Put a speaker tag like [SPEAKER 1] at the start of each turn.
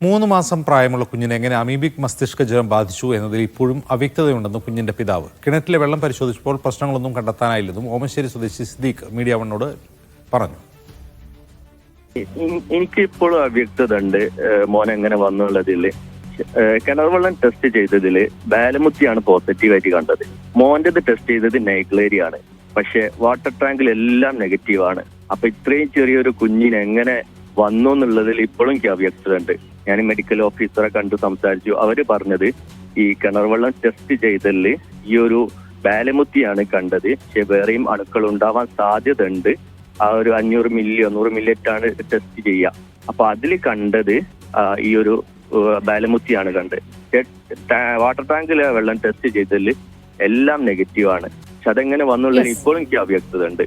[SPEAKER 1] 3 മാസം പ്രായമുള്ള കുഞ്ഞിനെ എങ്ങനെ അമീബിക് മസ്തിഷ്ക ജ്വരം ബാധിച്ചു എന്നതിൽ ഇപ്പോഴും അവ്യക്തതയുണ്ടെന്നും കുഞ്ഞിന്റെ പിതാവ്. കിണറ്റിലെ വെള്ളം പരിശോധിച്ചപ്പോൾ പ്രശ്നങ്ങളൊന്നും കണ്ടെത്താനായില്ലെന്നും ഓമശ്ശേരി സ്വദേശി സിദ്ദീഖ് മീഡിയ വണ്ണോട് പറഞ്ഞു.
[SPEAKER 2] എനിക്ക് ഇപ്പോഴും അവ്യക്തത ഉണ്ട് മോൻ എങ്ങനെ വന്നുള്ളതില്. കിണർ വെള്ളം ടെസ്റ്റ് ചെയ്തതില് ബാലമുത്തിയാണ് പോസിറ്റീവായിട്ട് കണ്ടത്. മോന്റേത് ടെസ്റ്റ് ചെയ്തത് നൈഗ്ലേരിയാണ്. പക്ഷെ വാട്ടർ ടാങ്കിൽ എല്ലാം നെഗറ്റീവാണ്. അപ്പൊ ഇത്രയും ചെറിയൊരു കുഞ്ഞിന് എങ്ങനെ വന്നു എന്നുള്ളതിൽ ഇപ്പോഴും എനിക്ക് അവ്യക്തത ഉണ്ട്. ഞാൻ മെഡിക്കൽ ഓഫീസറെ കണ്ടു സംസാരിച്ചു. അവര് പറഞ്ഞത് ഈ കിണർ വെള്ളം ടെസ്റ്റ് ചെയ്തതിൽ ഈ ഒരു ബാലമുത്തിയാണ് കണ്ടത്. പക്ഷെ വേറെയും അണുക്കൾ ഉണ്ടാവാൻ സാധ്യത ഉണ്ട്. ആ ഒരു 500 മില്ലി 100 മില്ലിറ്റാണ് ടെസ്റ്റ് ചെയ്യുക. അപ്പൊ അതിൽ കണ്ടത് ഈ ഒരു ബാലമുത്തിയാണ് കണ്ടത്. വാട്ടർ ടാങ്കിലെ വെള്ളം ടെസ്റ്റ് ചെയ്തതിൽ എല്ലാം നെഗറ്റീവാണ്. പക്ഷെ അതെങ്ങനെ വന്നുള്ളതിന് ഇപ്പോഴും എനിക്ക് അവ്യക്തത ഉണ്ട്.